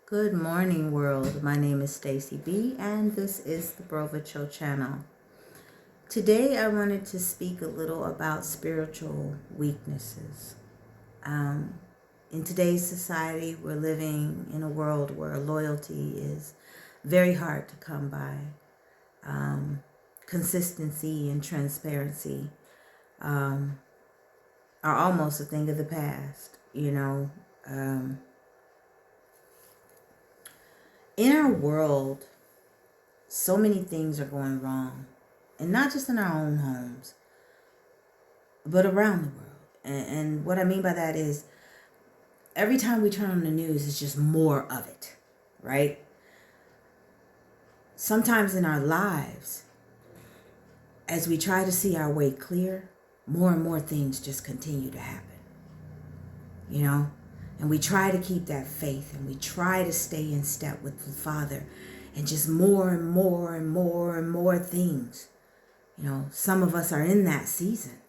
Good morning, world. My name is Stacy B, and this is the Brova Cho channel. Today, I wanted to speak a little about spiritual weaknesses. In today's society, we're living in a world where loyalty is very hard to come by. Consistency and transparency are almost a thing of the past, In our world, so many things are going wrong, and not just in our own homes, but around the world. And what I mean by that is every time we turn on the news, it's just more of it, right? Sometimes in our lives, as we try to see our way clear, more and more things just continue to happen, And we try to keep that faith, and we try to stay in step with the Father, and just more and more and more and more things. Some of us are in that season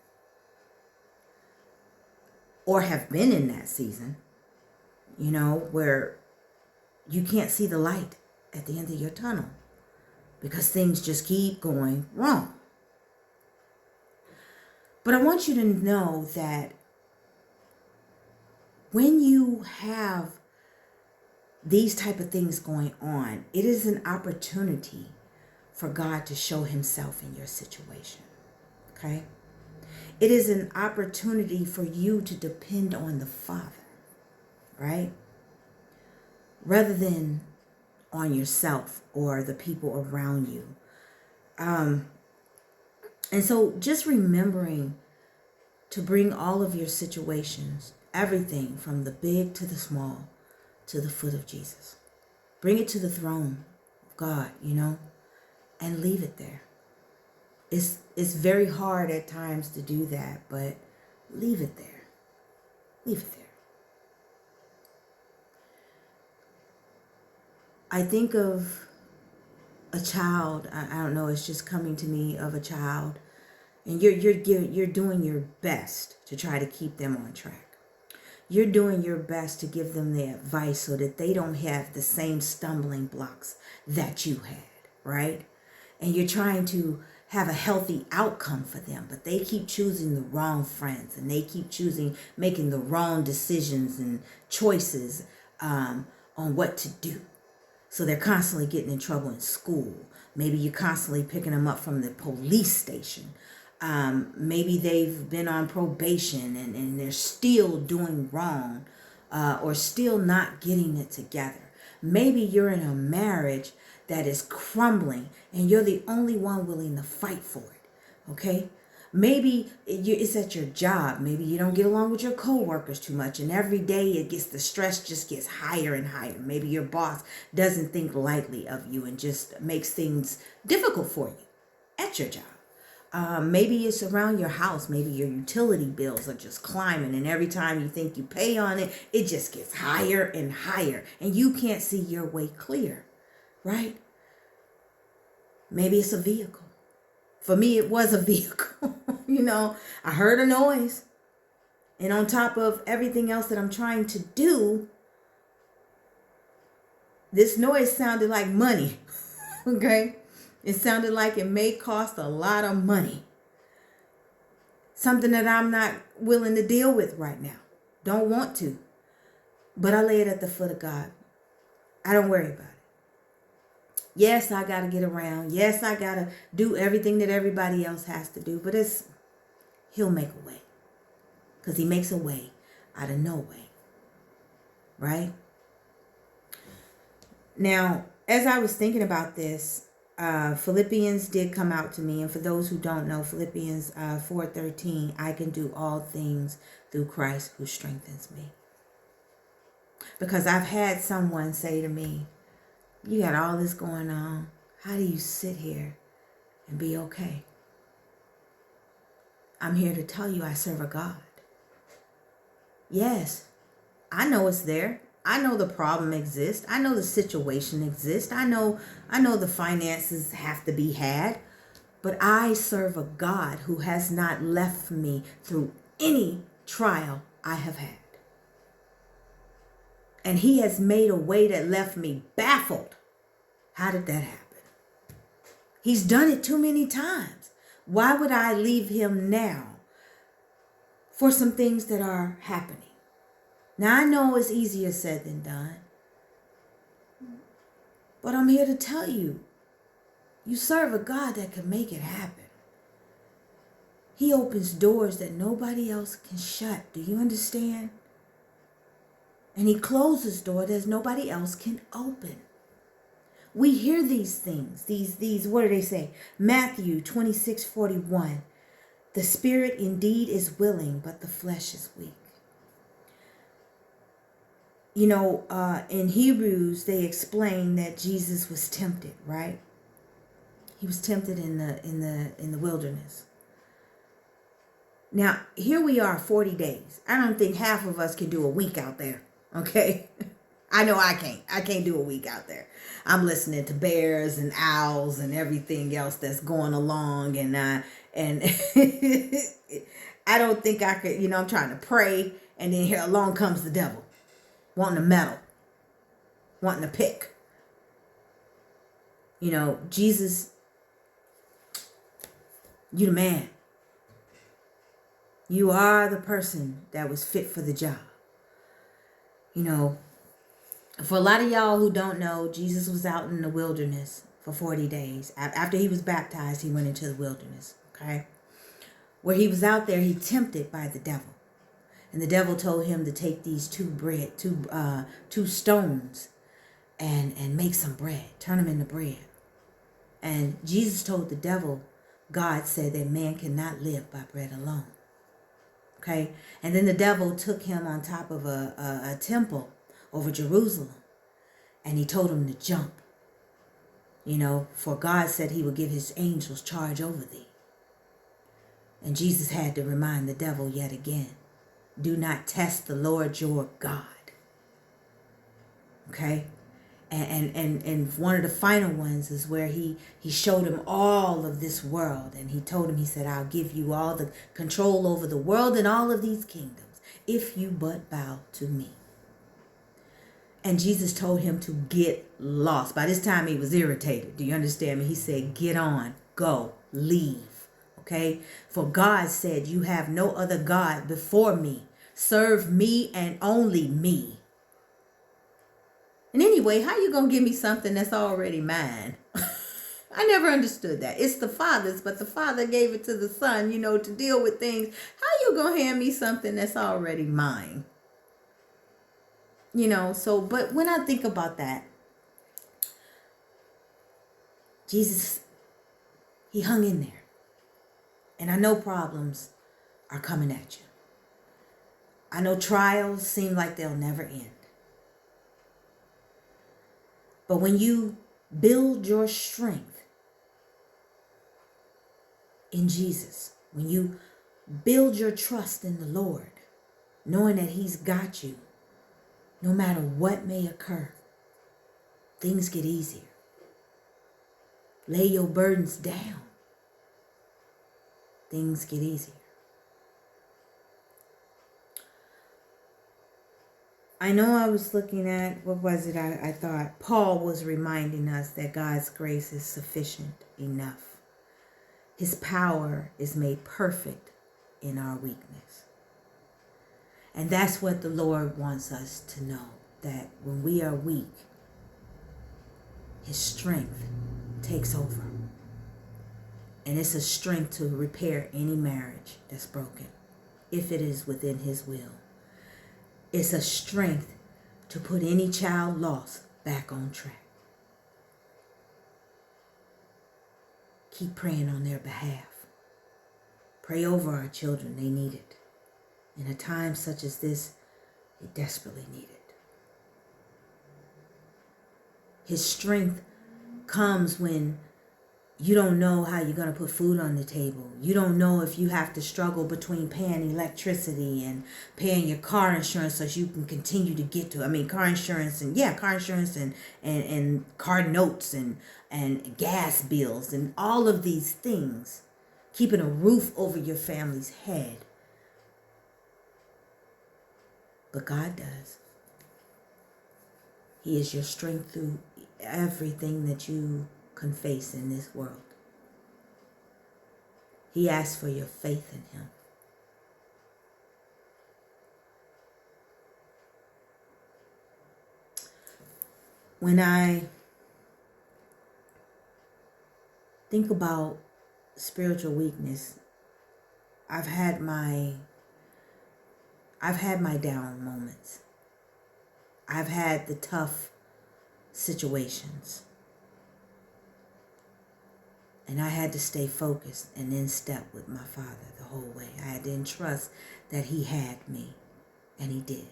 or have been in that season, where you can't see the light at the end of your tunnel because things just keep going wrong. But I want you to know that when you have these type of things going on, it is an opportunity for God to show himself in your situation, okay? It is an opportunity for you to depend on the Father, right? Rather than on yourself or the people around you. And so just remembering to bring all of your situations, everything from the big to the small, to the foot of Jesus. Bring it to the throne of God, and leave it there. It's very hard at times to do that, but leave it there. Leave it there. I think of a child. I don't know. It's just coming to me of a child, and you're doing your best to try to keep them on track. You're doing your best to give them the advice so that they don't have the same stumbling blocks that you had, right? And you're trying to have a healthy outcome for them, but they keep choosing the wrong friends, and they keep making the wrong decisions and choices on what to do. So they're constantly getting in trouble in school. Maybe you're constantly picking them up from the police station. Maybe they've been on probation and they're still doing wrong or still not getting it together. Maybe you're in a marriage that is crumbling and you're the only one willing to fight for it, okay? Maybe it's at your job. Maybe you don't get along with your coworkers too much, and every day the stress just gets higher and higher. Maybe your boss doesn't think lightly of you and just makes things difficult for you at your job. Maybe it's around your house. Maybe your utility bills are just climbing, and every time you think you pay on it, it just gets higher and higher, and you can't see your way clear, right? Maybe it's a vehicle. For me, it was a vehicle. I heard a noise, and on top of everything else that I'm trying to do, this noise sounded like money, okay? It sounded like it may cost a lot of money. Something that I'm not willing to deal with right now. Don't want to. But I lay it at the foot of God. I don't worry about it. Yes, I got to get around. Yes, I got to do everything that everybody else has to do. But he'll make a way. Because he makes a way out of no way. Right? Now, as I was thinking about this, Philippians did come out to me. And for those who don't know, Philippians 4:13, I can do all things through Christ who strengthens me. Because I've had someone say to me, you got all this going on. How do you sit here and be okay? I'm here to tell you I serve a God. Yes, I know it's there. I know the problem exists. I know the situation exists. I know the finances have to be had. But I serve a God who has not left me through any trial I have had. And he has made a way that left me baffled. How did that happen? He's done it too many times. Why would I leave him now for some things that are happening? Now, I know it's easier said than done. But I'm here to tell you, you serve a God that can make it happen. He opens doors that nobody else can shut. Do you understand? And he closes doors that nobody else can open. We hear these things. These what do they say? Matthew 26:41. The spirit indeed is willing, but the flesh is weak. You know, in Hebrews, they explain that Jesus was tempted, right? He was tempted in the wilderness. Now, here we are, 40 days. I don't think half of us can do a week out there, okay? I know I can't. I can't do a week out there. I'm listening to bears and owls and everything else that's going along, and I don't think I could, I'm trying to pray, and then here along comes the devil, wanting to meddle, wanting to pick. Jesus, you the man. You are the person that was fit for the job. For a lot of y'all who don't know, Jesus was out in the wilderness for 40 days. After he was baptized, he went into the wilderness, okay? Where he was out there, he tempted by the devil. And the devil told him to take these two stones and make some bread, turn them into bread. And Jesus told the devil, God said that man cannot live by bread alone. Okay, and then the devil took him on top of a temple over Jerusalem, and he told him to jump. For God said he would give his angels charge over thee. And Jesus had to remind the devil yet again, do not test the Lord your God. Okay, and one of the final ones is where he showed him all of this world, and he told him, he said, I'll give you all the control over the world and all of these kingdoms if you but bow to me. And Jesus told him to get lost. By this time he was irritated. Do you understand me? He said, get on, go, leave. Okay, for God said, you have no other God before me. Serve me and only me. And anyway, how you going to give me something that's already mine? I never understood that. It's the Father's, but the Father gave it to the Son, to deal with things. How you going to hand me something that's already mine? But when I think about that, Jesus, he hung in there. And I know problems are coming at you. I know trials seem like they'll never end. But when you build your strength in Jesus, when you build your trust in the Lord, knowing that he's got you, no matter what may occur, things get easier. Lay your burdens down. Things get easier. I know I was looking at, what was it? I thought Paul was reminding us that God's grace is sufficient enough. His power is made perfect in our weakness. And that's what the Lord wants us to know, that when we are weak, his strength takes over. And it's a strength to repair any marriage that's broken, if it is within his will. It's a strength to put any child lost back on track. Keep praying on their behalf. Pray over our children. They need it. In a time such as this, they desperately need it. His strength comes when you don't know how you're going to put food on the table. You don't know if you have to struggle between paying electricity and paying your car insurance so you can continue to get to, car insurance and car notes and gas bills and all of these things. Keeping a roof over your family's head. But God does. He is your strength through everything that you can face in this world. He asks for your faith in him. When I think about spiritual weakness, I've had my down moments. I've had the tough situations. And I had to stay focused and in step with my Father the whole way. I had to entrust that he had me, and he did.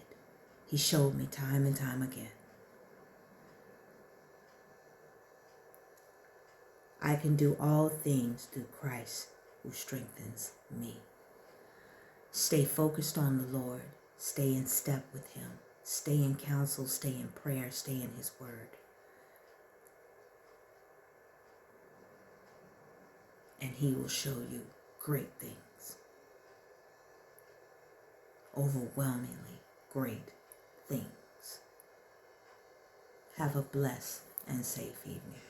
He showed me time and time again. I can do all things through Christ who strengthens me. Stay focused on the Lord. Stay in step with him. Stay in counsel. Stay in prayer. Stay in his word. And he will show you great things. Overwhelmingly great things. Have a blessed and safe evening.